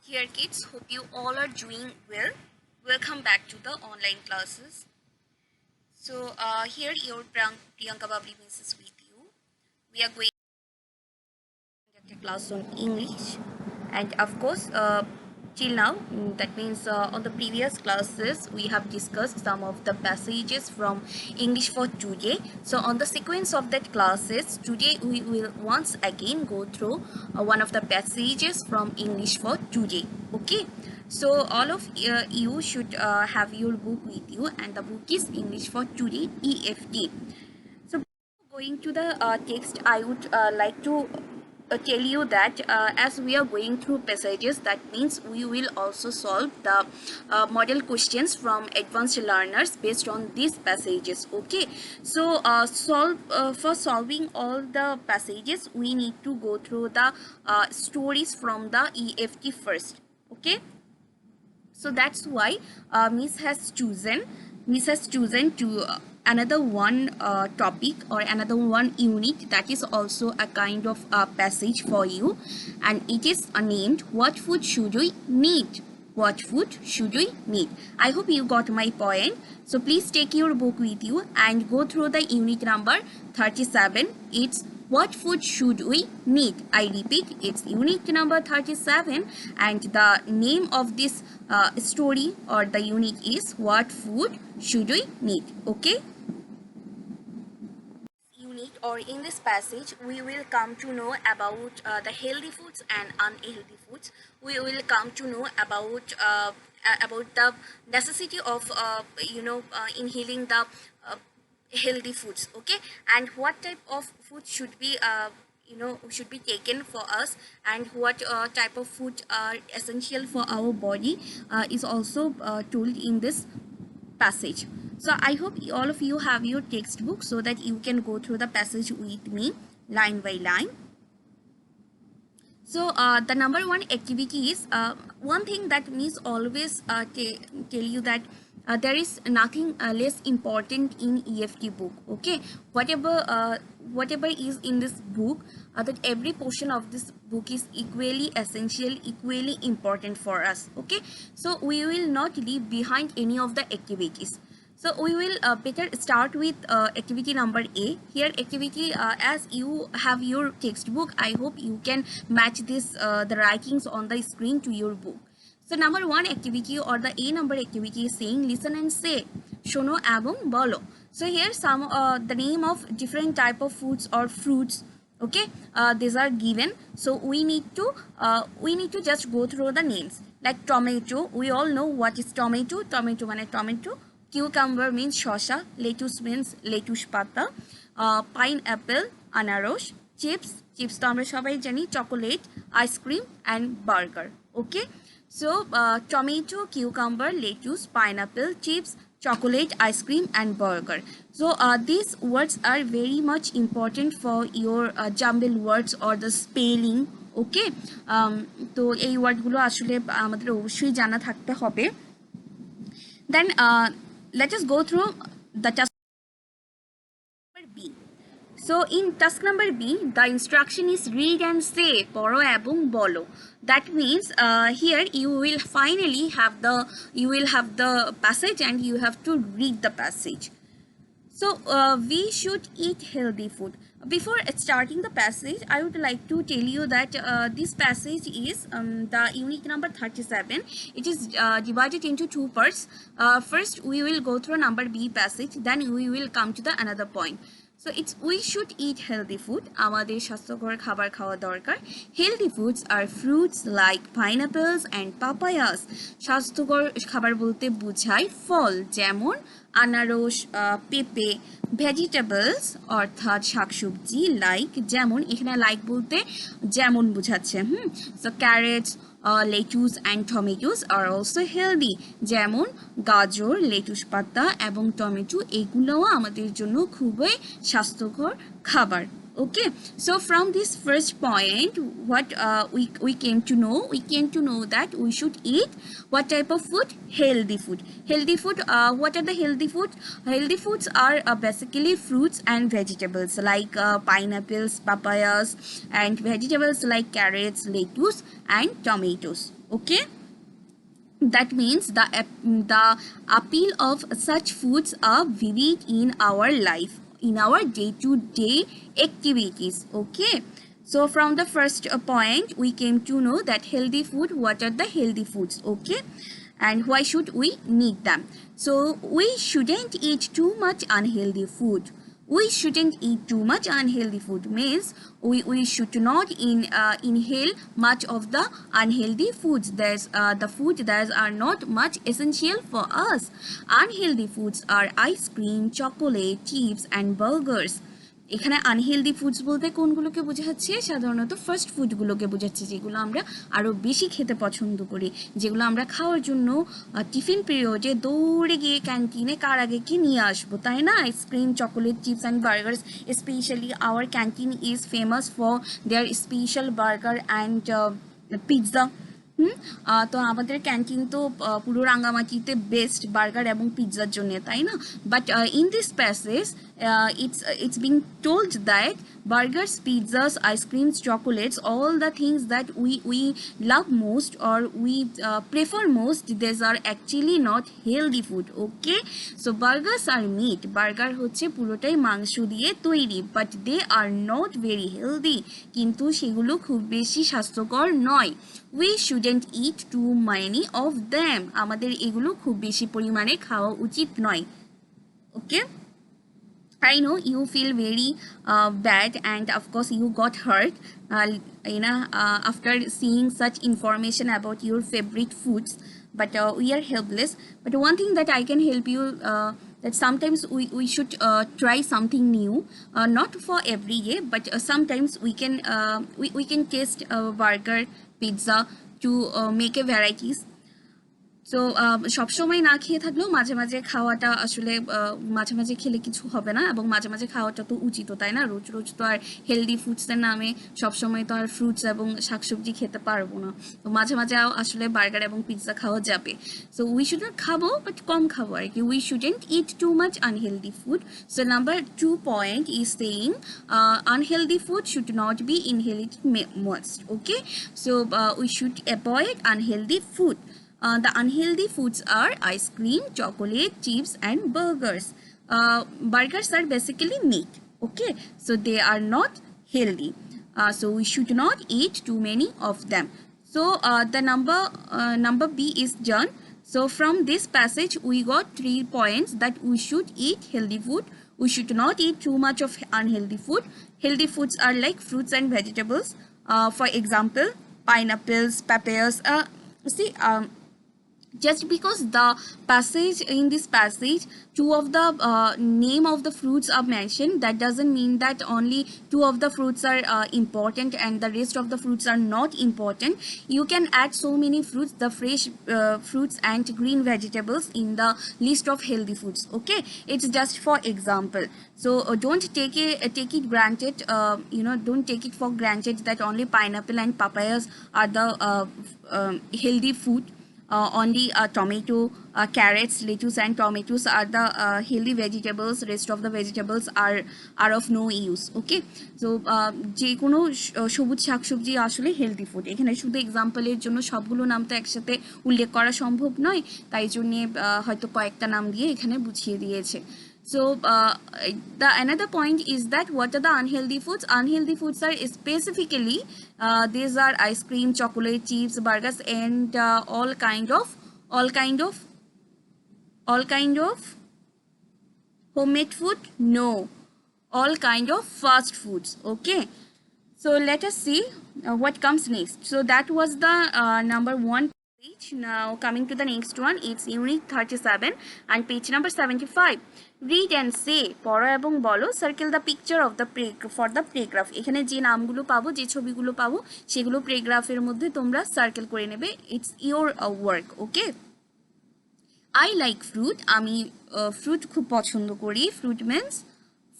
Dear kids, hope you all are doing well. Welcome back to the online classes. Here your Priyanka Babli Miss is with you. We are going to conduct a class on English, and of course, till now, that means on the previous classes we have discussed some of the passages from English for today. So on the sequence of that classes, today we will once again go through one of the passages from English for today. Okay. So all of you should have your book with you, and the book is English for Today EFT. So before going to the text, I would like to tell you that as we are going through passages, that means we will also solve the model questions from advanced learners based on these passages. Okay, so for solving all the passages, we need to go through the stories from the EFT first. Okay, so that's why Miss has chosen to another one topic or another one unit that is also a kind of passage for you, and it is named what food should we need. What food should we need? I hope you got my point. So please take your book with you and go through the unit number 37. It's what food should we need? I repeat, it's unit number 37, and the name of this story or the unit is what food should we need. Okay, unit or in this passage we will come to know about the healthy foods and unhealthy foods. We will come to know about the necessity of inhaling the healthy foods. Okay, and what type of food should be should be taken for us, and what type of food are essential for our body is also told in this passage. So I hope all of you have your textbook so that you can go through the passage with me line by line. So the number one activity is one thing that means always tell you that there is nothing less important in EFT book. Okay, whatever is in this book, that every portion of this book is equally essential, equally important for us. Okay, so we will not leave behind any of the activities. So we will better start with activity number A. Here activity, as you have your textbook, I hope you can match this the writings on the screen to your book. So number one activity or the A number activity is saying listen and say. Shono abong bolo. So here some the name of different type of foods or fruits. Okay, these are given. So we need to just go through the names. Like tomato, we all know what is tomato. Tomato means tomato. Cucumber means shosha, lettuce means lettuce pata, pineapple, anaros, chips to আমরা সবাই জানি, chocolate, ice cream and burger. Okay, so tomato, cucumber, lettuce, pineapple, chips, chocolate, ice cream and burger. So these words are very much important for your jumble words or the spelling. Okay, তো এই ওয়ার্ডগুলো আসলে আমাদের অবশ্যই জানা থাকতে হবে. Then let us go through the task number B. So in task number B, the instruction is read and say, poro ebong bolo. That means here you will finally have the passage and you have to read the passage. So we should eat healthy food. Before starting the passage, I would like to tell you that this passage is the unit number 37. It is divided into two parts. First, we will go through number B passage. Then we will come to the another point. So it's we should eat healthy food. আমাদের স্বাস্থ্যকর খাবার খাওয়া দরকার. Healthy foods are fruits like pineapples and papayas. স্বাস্থ্যকর খাবার বলতে বোঝায় ফল যেমন আনারস, পেঁপে, ভেজিটেবলস অর্থাৎ শাকসবজি, লাইক যেমন, এখানে লাইক বলতে যেমন বোঝাচ্ছে. So carats, lettuce and tomatoes are also healthy, যেমন গাজর, লেটুস পাতা এবং টমেটো, এগুলোও আমাদের জন্য খুবই স্বাস্থ্যকর খাবার. Okay, so from this first point, what we came to know, that we should eat what type of food? Healthy food. Healthy food, what are the healthy food? Healthy foods are basically fruits and vegetables like pineapples, papayas, and vegetables like carrots, lettuce, and tomatoes. Okay, that means the appeal of such foods are vivid in our life, in our day-to-day activities. Okay, so from the first point we came to know that healthy food, what are the healthy foods? Okay, and why should we need them? So we shouldn't eat too much unhealthy food. We shouldn't eat too much unhealthy food means we should not inhale much of the unhealthy foods. There's the food that are not much essential for us. Unhealthy foods are ice cream, chocolate, chips, and burgers. এখানে unhealthy foods বলতে কোনগুলোকে বোঝাচ্ছে? সাধারণত fast ফুডগুলোকে বোঝাচ্ছে, যেগুলো আমরা আরও বেশি খেতে পছন্দ করি, যেগুলো আমরা খাওয়ার জন্য টিফিন পিরিয়ডে দৌড়ে গিয়ে ক্যান্টিনে কার আগে কি নিয়ে আসবো, তাই না? Ice cream, chocolate, chips and burgers, specially our canteen is famous for their special burger and pizza. তো আমাদের ক্যান্টিন তো পুরো রাঙ্গামাটিতে বেস্ট বার্গার এবং পিৎজার জন্য, তাই না? But in this passage it's being told that burgers, pizzas, ice creams, chocolates, all the things that we love most or we prefer most, these are actually not healthy food. Okay, so burgers are meat. Burger হচ্ছে পুরোটাই মাংস দিয়ে তৈরি, but they are not very healthy. কিন্তু সেগুলো খুব বেশি স্বাস্থ্যকর নয়. We shouldn't eat too many of them. আমাদের এগুলো খুব বেশি পরিমাণে খাওয়া উচিত নয়. Okay, I know you feel very bad, and of course you got hurt after seeing such information about your favorite foods, but we are helpless. But one thing that I can help you, that sometimes we should try something new, not for every day, but sometimes we can taste burger, pizza to make a varieties. So সবসময় না খেয়ে থাকলেও মাঝে মাঝে খাওয়াটা আসলে মাঝে মাঝে খেলে কিছু হবে না, এবং মাঝে মাঝে খাওয়াটা তো উচিত, তাই না? রোজ রোজ তো আর হেলদি ফুডসের নামে সবসময় তো আর ফ্রুটস এবং শাকসবজি খেতে পারবো না, তো মাঝে মাঝে আসলে বার্গার এবং পিৎজা খাওয়া যাবে। সো উই শুড নট খাবো, বাট কম খাবো আর কি। We shouldn't it too much unhealthy food. So number 2 point is saying unhealthy food should not be inhaled most. Okay, so we should avoid unhealthy food. The unhealthy foods are ice cream, chocolate, chips, and burgers. Burgers are basically meat. Okay, so they are not healthy. So we should not eat too many of them. So the number B is done. So from this passage we got 3 points that we should eat healthy food. We should not eat too much of unhealthy food. Healthy foods are like fruits and vegetables. For example, pineapples, papayas. Just because the passage, in this passage, 2 of the name of the fruits are mentioned, that doesn't mean that only 2 of the fruits are important and the rest of the fruits are not important. You can add so many fruits, the fresh fruits and green vegetables in the list of healthy foods. Okay, it's just for example. So don't take it granted, don't take it for granted that only pineapple and papayas are the healthy food. Only tomato, carrots, lettuce and tomatoes are the healthy vegetables. Rest of the vegetables are of no use. Okay, so যে কোনো সবুজ শাকসবজি আসলে healthy food. এখানে শুধু এক্সাম্পলের জন্য সবগুলো নাম তো একসাথে উল্লেখ করা সম্ভব নয়, তাই জন্যে হয়তো কয়েকটা নাম দিয়ে এখানে বুঝিয়ে দিয়েছে। So the another point is that what are the unhealthy foods? Unhealthy foods are specifically these are ice cream, chocolate, chips, burgers, and all kind of homemade food. No, all kind of fast foods. Okay, so let us see what comes next. So that was the number 1 page. Now coming to the next one, it's unit 37 and page number 75. Read and say, পড়ো এবং বলো, circle the picture of the for the paragraph. এখানে যে নামগুলো পাবো, যে ছবিগুলো পাবো, সেগুলো প্লেগ্রাফের মধ্যে তোমরা সার্কেল করে নেবে। It's your work. Okay, I like fruit, আমি ফ্রুট খুব পছন্দ করি। Fruit means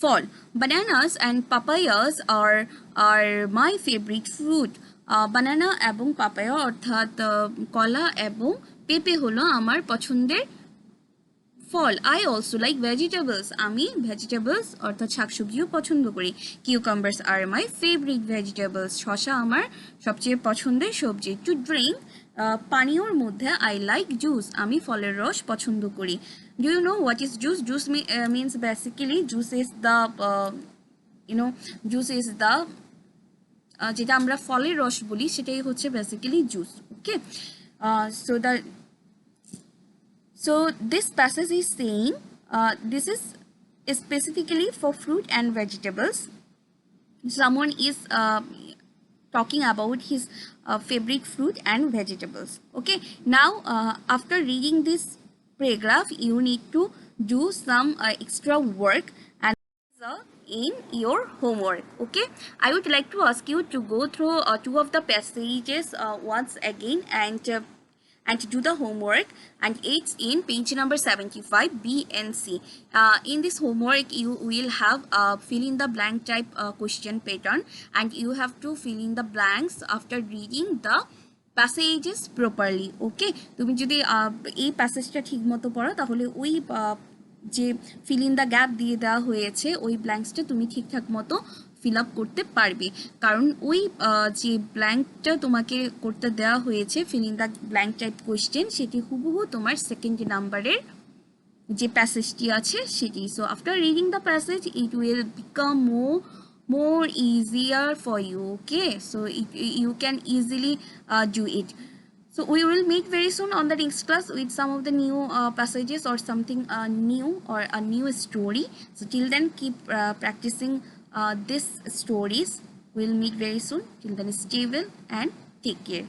fall. Bananas and papayas are my favorite fruit. বানানা এবং পাপায়া অর্থাৎ কলা এবং পেঁপে হলো আমার পছন্দের ফল। আই অলসো লাইক ভেজিটেবলস, আমি ভেজিটেবলস অর্থাৎ শাকসবজিও পছন্দ করি। কিউকাম্বার্স আর মাই ফেভারিট ভেজিটেবলস, শসা আমার সবচেয়ে পছন্দের সবজি। টু ড্রিঙ্ক, পানীয়র মধ্যে আই লাইক জুস, আমি ফলের রস পছন্দ করি। Do you know what is juice? Juice means basically juice is the juice is the যেটা আমরা ফলের রস বলি সেটাই হচ্ছে basically juice. Okay, so this passage is saying this is specifically for fruit and vegetables. Someone is talking about his favorite fruit and vegetables. Okay, now after reading this paragraph you need to do some extra work and in your homework. Okay, I would like to ask you to go through two of the passages once again and to do the homework, and it's in page number 75 B and C. In this homework you will have fill in the blank type question pattern, and you have to fill in the blanks after reading the passages properly. Okay, তুমি যদি এই প্যাসেজটা ঠিকমতো পড়ো তাহলে ওই যে fill in the gap দিয়ে দেওয়া হয়েছে ওই ব্ল্যাঙ্কসটা তুমি ঠিকঠাক মতো ফিল আপ করতে পারবে, কারণ ওই যে ব্ল্যাঙ্কটা তোমাকে করতে দেওয়া হয়েছে fill in the blank type question সেটি হুবহু তোমার সেকেন্ড নাম্বারের যে প্যাসেজটি আছে সেটি। So after reading the passage it will become more easier for you. Okay, so you can easily do it. So we will meet very soon on the next class with some of the new passages or something new or a new story. So till then keep practicing these stories. We'll meet very soon. Till then stay well and take care.